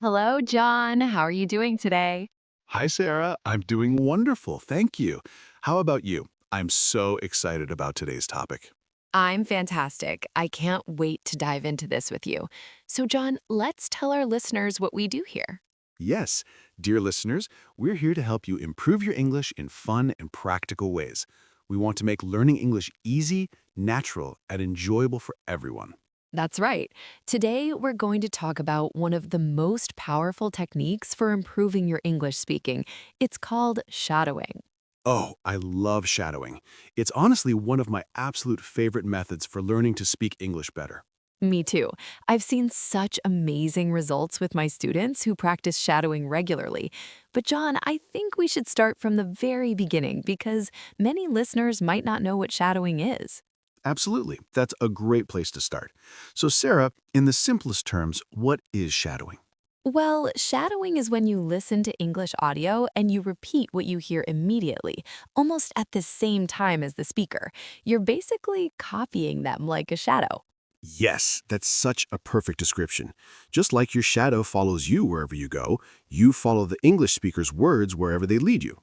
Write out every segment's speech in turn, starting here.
Hello, John. How are you doing today? Hi, Sarah. I'm doing wonderful. Thank you. How about you? I'm so excited about today's topic. I'm fantastic. I can't wait to dive into this with you. So, John, let's tell our listeners what we do here. Yes, dear listeners, we're here to help you improve your English in fun and practical ways. We want to make learning English easy, natural, and enjoyable for everyone. That's right. Today, we're going to talk about one of the most powerful techniques for improving your English speaking. It's called shadowing. Oh, I love shadowing. It's honestly one of my absolute favorite methods for learning to speak English better. Me too. I've seen such amazing results with my students who practice shadowing regularly. But, John, I think we should start from the very beginning because many listeners might not know what shadowing is. Absolutely. That's a great place to start. So, Sarah, in the simplest terms, what is shadowing? Well, shadowing is when you listen to English audio and you repeat what you hear immediately, almost at the same time as the speaker. You're basically copying them like a shadow. Yes, that's such a perfect description. Just like your shadow follows you wherever you go, you follow the English speaker's words wherever they lead you.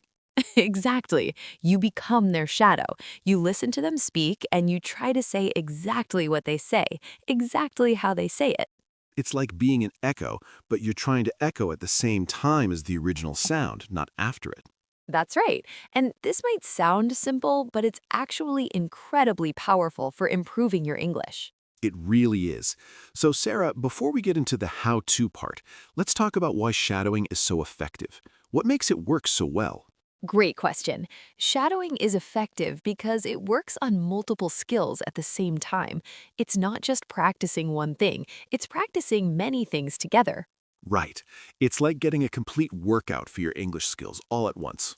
Exactly. You become their shadow. You listen to them speak and you try to say exactly what they say, exactly how they say it. It's like being an echo, but you're trying to echo at the same time as the original sound, not after it. That's right. And this might sound simple, but it's actually incredibly powerful for improving your English. It really is. So, Sarah, before we get into the how-to part, let's talk about why shadowing is so effective. What makes it work so well? Great question. Shadowing is effective because it works on multiple skills at the same time. It's not just practicing one thing, it's practicing many things together. Right. It's like getting a complete workout for your English skills all at once.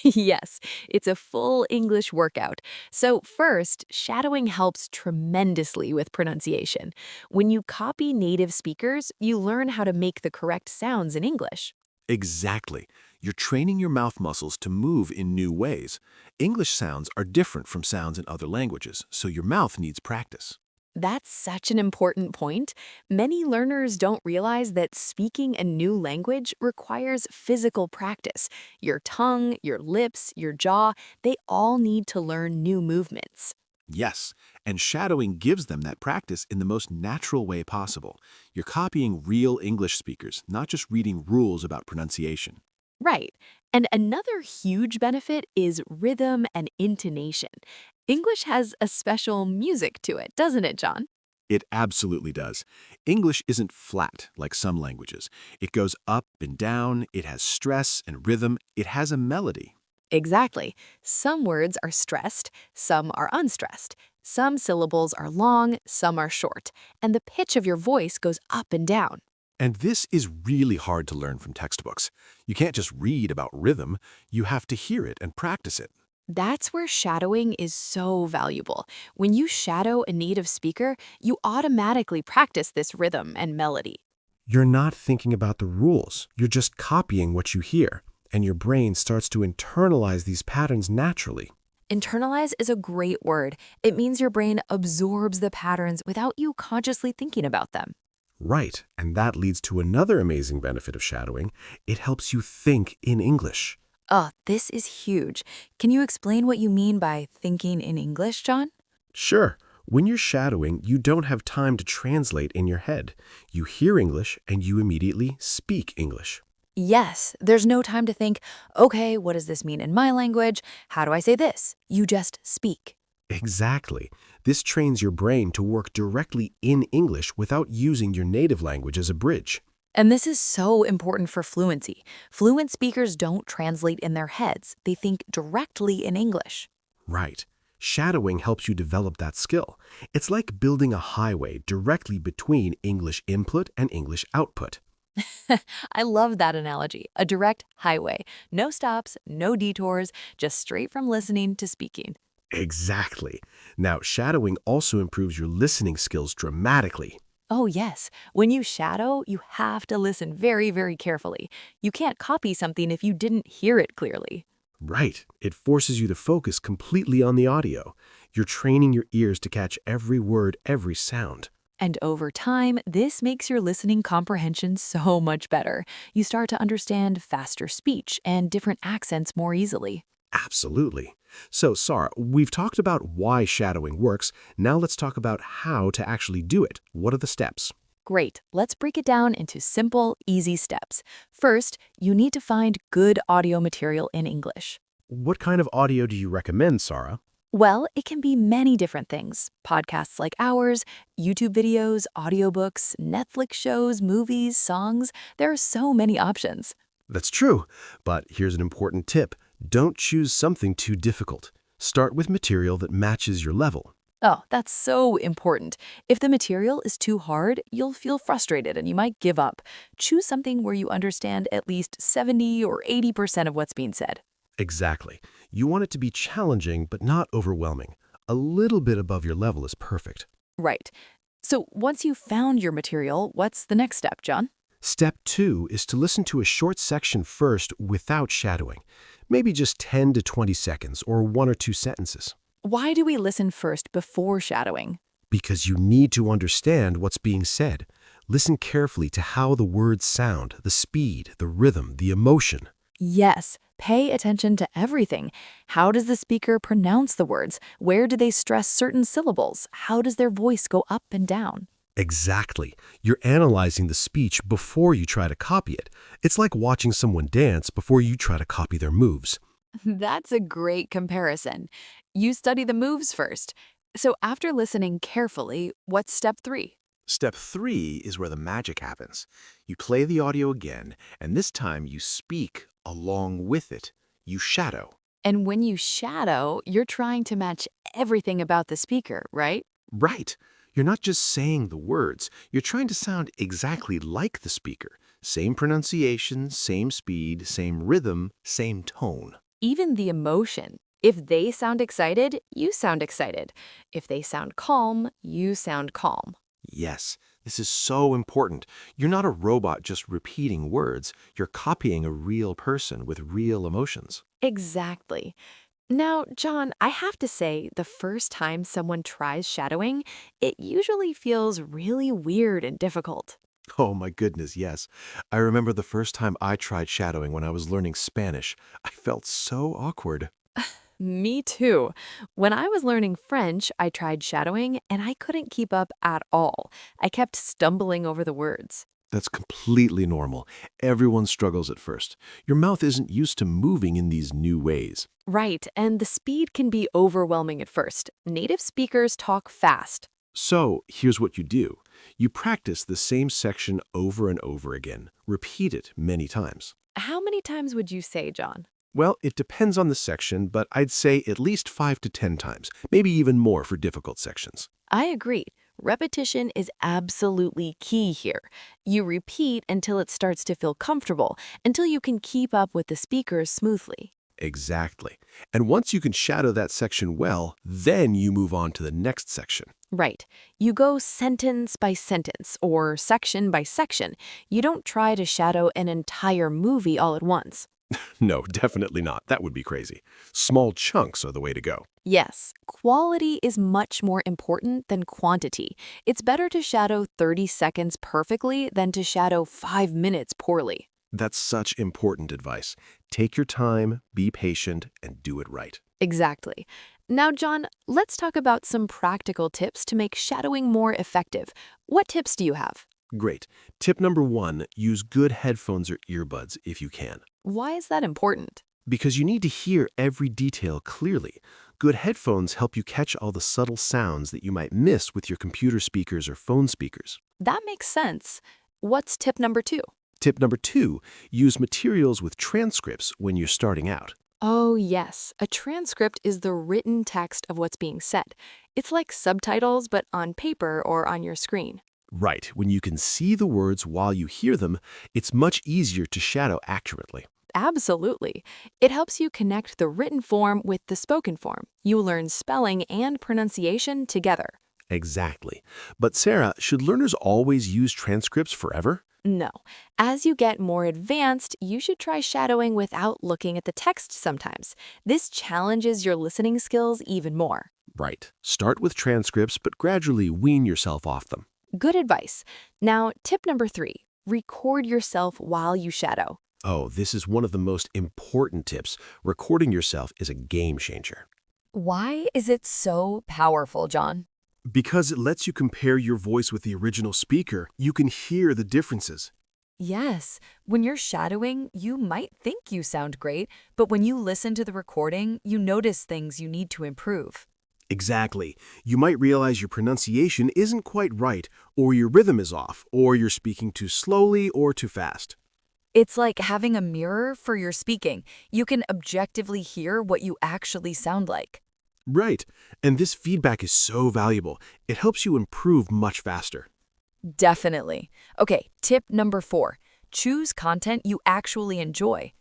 Yes, it's a full English workout. So, first, shadowing helps tremendously with pronunciation. When you copy native speakers, you learn how to make the correct sounds in English. Exactly. You're training your mouth muscles to move in new ways. English sounds are different from sounds in other languages, so your mouth needs practice. That's such an important point. Many learners don't realize that speaking a new language requires physical practice. Your tongue, your lips, your jaw, they all need to learn new movements. Yes, and shadowing gives them that practice in the most natural way possible. You're copying real English speakers, not just reading rules about pronunciation. Right. And another huge benefit is rhythm and intonation. English has a special music to it, doesn't it, John? It absolutely does. English isn't flat like some languages. It goes up and down, it has stress and rhythm, it has a melody. Exactly. Some words are stressed, some are unstressed. Some syllables are long, some are short, and the pitch of your voice goes up and down. And this is really hard to learn from textbooks. You can't just read about rhythm, you have to hear it and practice it. That's where shadowing is so valuable. When you shadow a native speaker, you automatically practice this rhythm and melody. You're not thinking about the rules. You're just copying what you hear, and your brain starts to internalize these patterns naturally. Internalize is a great word. It means your brain absorbs the patterns without you consciously thinking about them. Right, and that leads to another amazing benefit of shadowing. It helps you think in English. Oh, this is huge. Can you explain what you mean by thinking in English, John? Sure, when you're shadowing, you don't have time to translate in your head. You hear English and you immediately speak English. Yes, there's no time to think, okay, what does this mean in my language? How do I say this? You just speak. Exactly. This trains your brain to work directly in English without using your native language as a bridge. And this is so important for fluency. Fluent speakers don't translate in their heads, they think directly in English. Right. Shadowing helps you develop that skill. It's like building a highway directly between English input and English output. I love that analogy. A direct highway. No stops, no detours, just straight from listening to speaking. Exactly. Now, shadowing also improves your listening skills dramatically. Oh, yes. When you shadow, you have to listen very, very carefully. You can't copy something if you didn't hear it clearly. Right. It forces you to focus completely on the audio. You're training your ears to catch every word, every sound. And over time, this makes your listening comprehension so much better. You start to understand faster speech and different accents more easily. Absolutely. So, Sarah, we've talked about why shadowing works. Now let's talk about how to actually do it. What are the steps? Great. Let's break it down into simple, easy steps. First, you need to find good audio material in English. What kind of audio do you recommend, Sarah? Well, it can be many different things. Podcasts like ours, YouTube videos, audiobooks, Netflix shows, movies, songs. There are so many options. That's true, but here's an important tip. Don't choose something too difficult. Start with material that matches your level. Oh, that's so important. If the material is too hard, you'll feel frustrated and you might give up. Choose something where you understand at least 70 or 80% of what's being said. Exactly. You want it to be challenging, but not overwhelming. A little bit above your level is perfect. Right. So once you've found your material, what's the next step, John? Step 2 is to listen to a short section first without shadowing. Maybe just 10 to 20 seconds or 1 or 2 sentences. Why do we listen first before shadowing? Because you need to understand what's being said. Listen carefully to how the words sound, the speed, the rhythm, the emotion. Yes, pay attention to everything. How does the speaker pronounce the words? Where do they stress certain syllables? How does their voice go up and down? Exactly. You're analyzing the speech before you try to copy it. It's like watching someone dance before you try to copy their moves. That's a great comparison. You study the moves first. So after listening carefully, what's step 3? Step 3 is where the magic happens. You play the audio again, and this time you speak along with it. You shadow. And when you shadow, you're trying to match everything about the speaker, right? Right. You're not just saying the words. You're trying to sound exactly like the speaker. Same pronunciation, same speed, same rhythm, same tone. Even the emotion. If they sound excited, you sound excited. If they sound calm, you sound calm. Yes, this is so important. You're not a robot just repeating words. You're copying a real person with real emotions. Exactly. Now, John, I have to say, the first time someone tries shadowing, it usually feels really weird and difficult. Oh my goodness, yes. I remember the first time I tried shadowing when I was learning Spanish. I felt so awkward. Me too. When I was learning French, I tried shadowing and I couldn't keep up at all. I kept stumbling over the words. That's completely normal. Everyone struggles at first. Your mouth isn't used to moving in these new ways. Right, and the speed can be overwhelming at first. Native speakers talk fast. So here's what you do. You practice the same section over and over again. Repeat it many times. How many times would you say, John? Well, it depends on the section, but I'd say at least 5 to 10 times, maybe even more for difficult sections. I agree. Repetition is absolutely key here. You repeat until it starts to feel comfortable, until you can keep up with the speakers smoothly. Exactly. And once you can shadow that section well, then you move on to the next section. Right. You go sentence by sentence or section by section. You don't try to shadow an entire movie all at once. No, definitely not. That would be crazy. Small chunks are the way to go. Yes, quality is much more important than quantity. It's better to shadow 30 seconds perfectly than to shadow 5 minutes poorly. That's such important advice. Take your time, be patient, and do it right. Exactly. Now, John, let's talk about some practical tips to make shadowing more effective. What tips do you have? Great. Tip number 1, use good headphones or earbuds if you can. Why is that important? Because you need to hear every detail clearly. Good headphones help you catch all the subtle sounds that you might miss with your computer speakers or phone speakers. That makes sense. What's tip number 2? Tip number 2, use materials with transcripts when you're starting out. Oh, yes. A transcript is the written text of what's being said. It's like subtitles, but on paper or on your screen. Right, when you can see the words while you hear them, it's much easier to shadow accurately. Absolutely. It helps you connect the written form with the spoken form. You learn spelling and pronunciation together. Exactly. But Sarah, should learners always use transcripts forever? No. As you get more advanced, you should try shadowing without looking at the text sometimes. This challenges your listening skills even more. Right. Start with transcripts, but gradually wean yourself off them. Good advice. Now, tip number 3, record yourself while you shadow. Oh, this is one of the most important tips. Recording yourself is a game changer. Why is it so powerful, John? Because it lets you compare your voice with the original speaker, you can hear the differences. Yes, when you're shadowing, you might think you sound great, but when you listen to the recording, you notice things you need to improve. Exactly. You might realize your pronunciation isn't quite right, or your rhythm is off, or you're speaking too slowly or too fast. It's like having a mirror for your speaking. You can objectively hear what you actually sound like. Right. And this feedback is so valuable. It helps you improve much faster. Definitely. Okay, tip number 4, choose content you actually enjoy.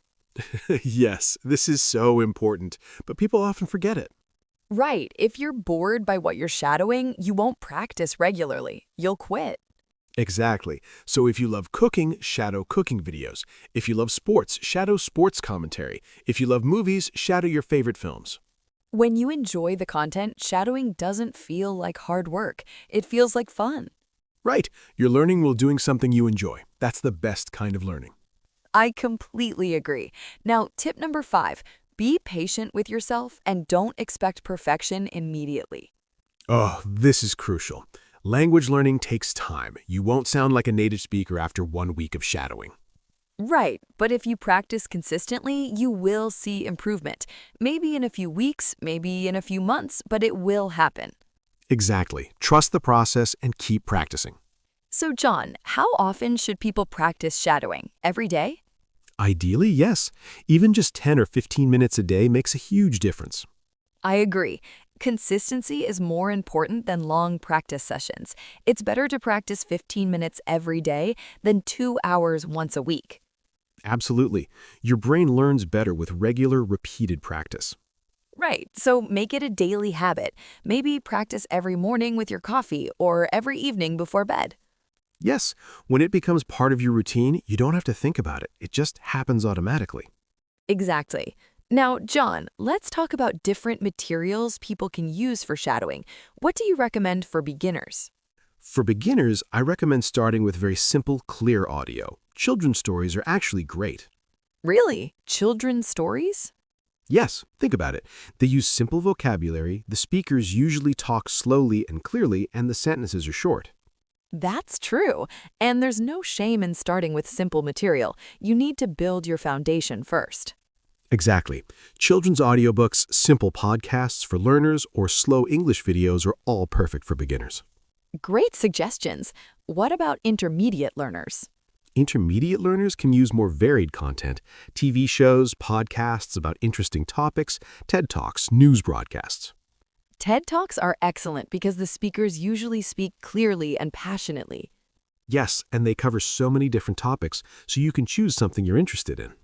Yes, this is so important, but people often forget it. Right, if you're bored by what you're shadowing, you won't practice regularly. You'll quit. Exactly. So if you love cooking, shadow cooking videos. If you love sports, shadow sports commentary. If you love movies, shadow your favorite films. When you enjoy the content, shadowing doesn't feel like hard work. It feels like fun. Right. You're learning while doing something you enjoy. That's the best kind of learning. I completely agree. Now, tip number 5, be patient with yourself and don't expect perfection immediately. Oh, this is crucial. Language learning takes time. You won't sound like a native speaker after 1 week of shadowing. Right, but if you practice consistently, you will see improvement. Maybe in a few weeks, maybe in a few months, but it will happen. Exactly. Trust the process and keep practicing. So, John, how often should people practice shadowing? Every day? Ideally, yes. Even just 10 or 15 minutes a day makes a huge difference. I agree. Consistency is more important than long practice sessions. It's better to practice 15 minutes every day than 2 hours once a week. Absolutely. Your brain learns better with regular, repeated practice. Right, so make it a daily habit. Maybe practice every morning with your coffee or every evening before bed. Yes, when it becomes part of your routine, you don't have to think about it. It just happens automatically. Exactly. Now, John, let's talk about different materials people can use for shadowing. What do you recommend for beginners? For beginners, I recommend starting with very simple, clear audio. Children's stories are actually great. Really? Children's stories? Yes, think about it. They use simple vocabulary, the speakers usually talk slowly and clearly, and the sentences are short. That's true. And there's no shame in starting with simple material. You need to build your foundation first. Exactly. Children's audiobooks, simple podcasts for learners, or slow English videos are all perfect for beginners. Great suggestions. What about intermediate learners? Intermediate learners can use more varied content, TV shows, podcasts about interesting topics, TED Talks, news broadcasts. TED Talks are excellent because the speakers usually speak clearly and passionately. Yes, and they cover so many different topics, so you can choose something you're interested in.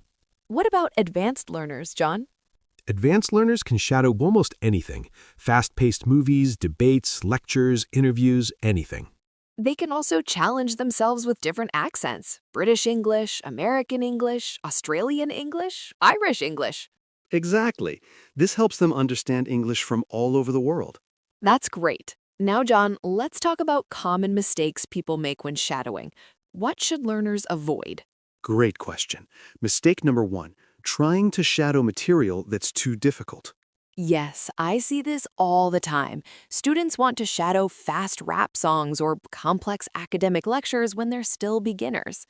What about advanced learners, John? Advanced learners can shadow almost anything: fast-paced movies, debates, lectures, interviews, anything. They can also challenge themselves with different accents: British English, American English, Australian English, Irish English. Exactly. This helps them understand English from all over the world. That's great. Now, John, let's talk about common mistakes people make when shadowing. What should learners avoid? Great question. Mistake number 1, trying to shadow material that's too difficult. Yes, I see this all the time. Students want to shadow fast rap songs or complex academic lectures when they're still beginners.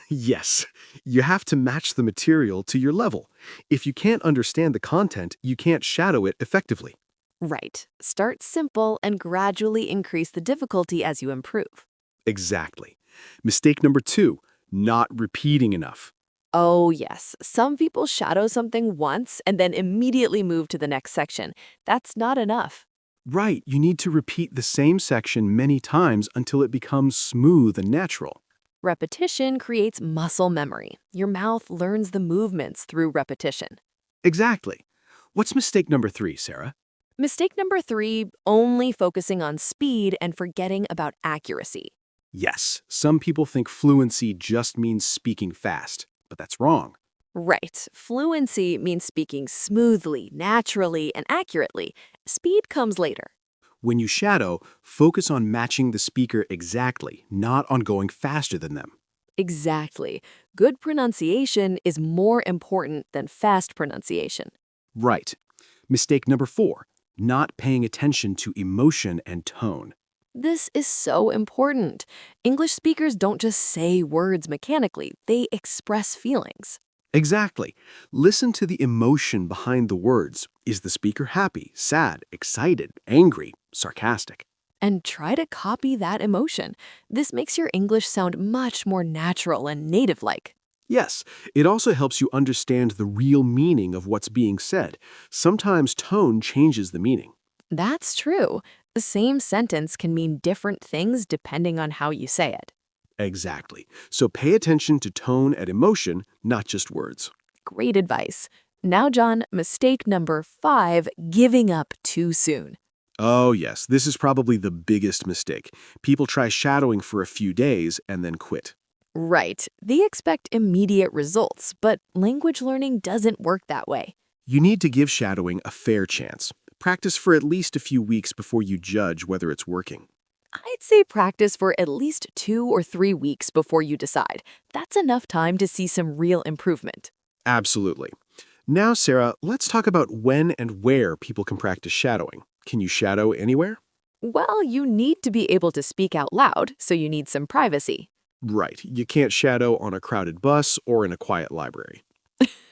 Yes, you have to match the material to your level. If you can't understand the content, you can't shadow it effectively. Right. Start simple and gradually increase the difficulty as you improve. Exactly. Mistake number 2, not repeating enough. Oh, yes. Some people shadow something once and then immediately move to the next section. That's not enough. Right, you need to repeat the same section many times until it becomes smooth and natural. Repetition creates muscle memory. Your mouth learns the movements through repetition. Exactly. What's mistake number 3, Sarah? Mistake number 3, only focusing on speed and forgetting about accuracy. Yes, some people think fluency just means speaking fast, but that's wrong. Right. Fluency means speaking smoothly, naturally, and accurately. Speed comes later. When you shadow, focus on matching the speaker exactly, not on going faster than them. Exactly. Good pronunciation is more important than fast pronunciation. Right. Mistake number 4, not paying attention to emotion and tone. This is so important. English speakers don't just say words mechanically, they express feelings. Exactly. Listen to the emotion behind the words. Is the speaker happy, sad, excited, angry, sarcastic? And try to copy that emotion. This makes your English sound much more natural and native like. Yes, it also helps you understand the real meaning of what's being said. Sometimes tone changes the meaning. That's true. The same sentence can mean different things depending on how you say it. Exactly. So pay attention to tone and emotion, not just words. Great advice. Now, John, mistake number 5, giving up too soon. Oh, yes, this is probably the biggest mistake. People try shadowing for a few days and then quit. Right. They expect immediate results, but language learning doesn't work that way. You need to give shadowing a fair chance. Practice for at least a few weeks before you judge whether it's working. I'd say practice for at least 2 or 3 weeks before you decide. That's enough time to see some real improvement. Absolutely. Now, Sarah, let's talk about when and where people can practice shadowing. Can you shadow anywhere? Well, you need to be able to speak out loud, so you need some privacy. Right. You can't shadow on a crowded bus or in a quiet library.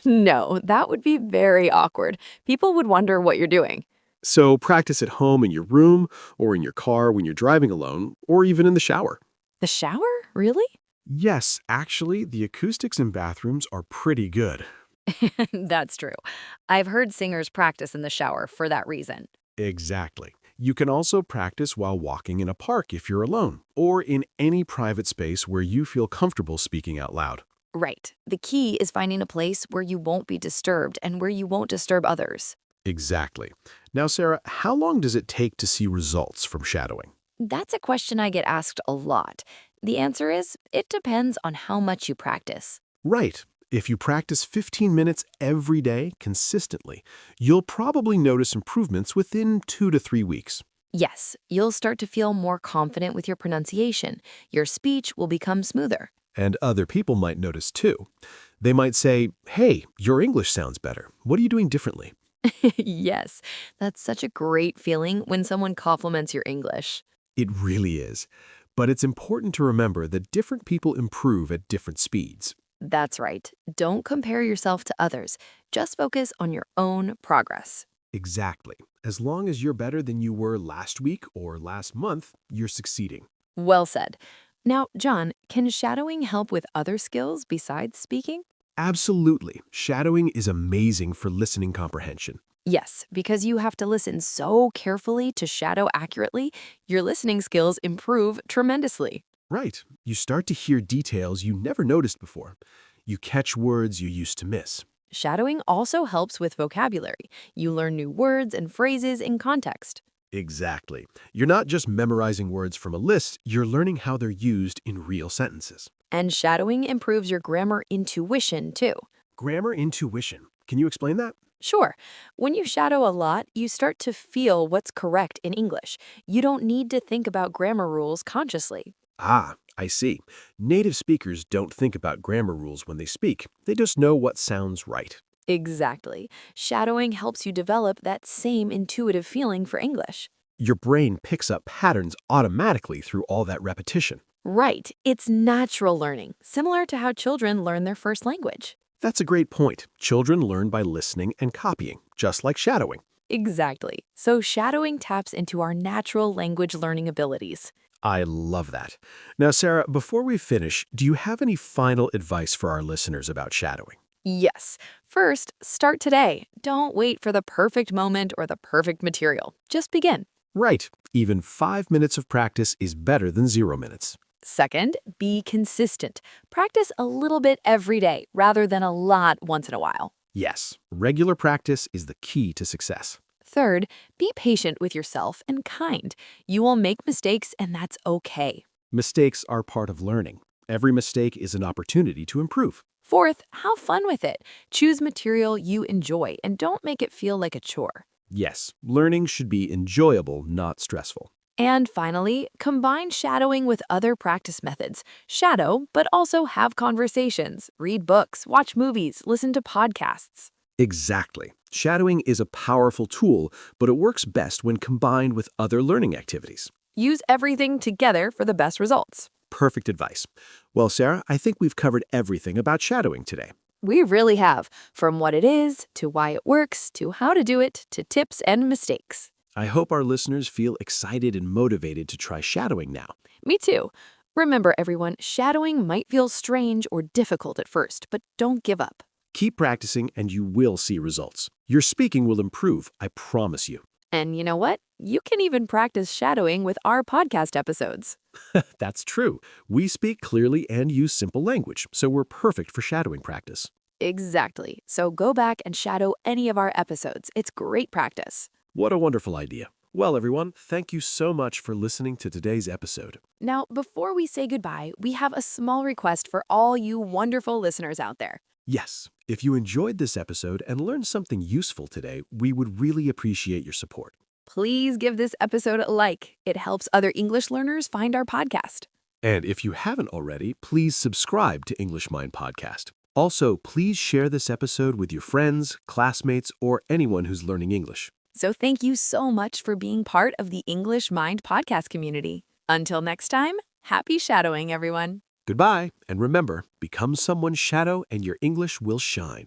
No, that would be very awkward. People would wonder what you're doing. So practice at home in your room or in your car when you're driving alone or even in the shower. The shower? Really? Yes, actually, the acoustics in bathrooms are pretty good. That's true. I've heard singers practice in the shower for that reason. Exactly. You can also practice while walking in a park if you're alone, or in any private space where you feel comfortable speaking out loud. Right. The key is finding a place where you won't be disturbed and where you won't disturb others. Exactly. Now, Sarah, how long does it take to see results from shadowing? That's a question I get asked a lot. The answer is, it depends on how much you practice. Right. If you practice 15 minutes every day consistently, you'll probably notice improvements within 2 to 3 weeks. Yes, you'll start to feel more confident with your pronunciation. Your speech will become smoother. And other people might notice too. They might say, "Hey, your English sounds better. What are you doing differently?" Yes, that's such a great feeling when someone compliments your English. It really is. But it's important to remember that different people improve at different speeds. That's right. Don't compare yourself to others. Just focus on your own progress. Exactly. As long as you're better than you were last week or last month, you're succeeding. Well said. Now, John, can shadowing help with other skills besides speaking? Absolutely. Shadowing is amazing for listening comprehension. Yes, because you have to listen so carefully to shadow accurately, your listening skills improve tremendously. Right. You start to hear details you never noticed before. You catch words you used to miss. Shadowing also helps with vocabulary. You learn new words and phrases in context. Exactly. You're not just memorizing words from a list, you're learning how they're used in real sentences. And shadowing improves your grammar intuition, too. Grammar intuition. Can you explain that? Sure, when you shadow a lot, you start to feel what's correct in English. You don't need to think about grammar rules consciously. Ah, I see. Native speakers don't think about grammar rules when they speak. They just know what sounds right. Exactly. Shadowing helps you develop that same intuitive feeling for English. Your brain picks up patterns automatically through all that repetition. Right. It's natural learning, similar to how children learn their first language. That's a great point. Children learn by listening and copying, just like shadowing. Exactly. So shadowing taps into our natural language learning abilities. I love that. Now, Sarah, before we finish, do you have any final advice for our listeners about shadowing? Yes. First, start today. Don't wait for the perfect moment or the perfect material. Just begin. Right. Even 5 minutes of practice is better than 0 minutes. Second, be consistent. Practice a little bit every day rather than a lot once in a while. Yes, regular practice is the key to success. Third, be patient with yourself and kind. You will make mistakes, and that's okay. Mistakes are part of learning. Every mistake is an opportunity to improve. Fourth, have fun with it. Choose material you enjoy and don't make it feel like a chore. Yes, learning should be enjoyable, not stressful. And finally, combine shadowing with other practice methods. Shadow, but also have conversations, read books, watch movies, listen to podcasts. Exactly. Shadowing is a powerful tool, but it works best when combined with other learning activities. Use everything together for the best results. Perfect advice. Well, Sarah, I think we've covered everything about shadowing today. We really have, from what it is, to why it works, to how to do it, to tips and mistakes. I hope our listeners feel excited and motivated to try shadowing now. Me too. Remember, everyone, shadowing might feel strange or difficult at first, but don't give up. Keep practicing and you will see results. Your speaking will improve, I promise you. And you know what? You can even practice shadowing with our podcast episodes. That's true. We speak clearly and use simple language, so we're perfect for shadowing practice. Exactly. So go back and shadow any of our episodes. It's great practice. What a wonderful idea. Well, everyone, thank you so much for listening to today's episode. Now, before we say goodbye, we have a small request for all you wonderful listeners out there. Yes, if you enjoyed this episode and learned something useful today, we would really appreciate your support. Please give this episode a like. It helps other English learners find our podcast. And if you haven't already, please subscribe to English Mind Podcast. Also, please share this episode with your friends, classmates, or anyone who's learning English. So thank you so much for being part of the English Mind podcast community. Until next time, happy shadowing, everyone. Goodbye, and remember, become someone's shadow and your English will shine.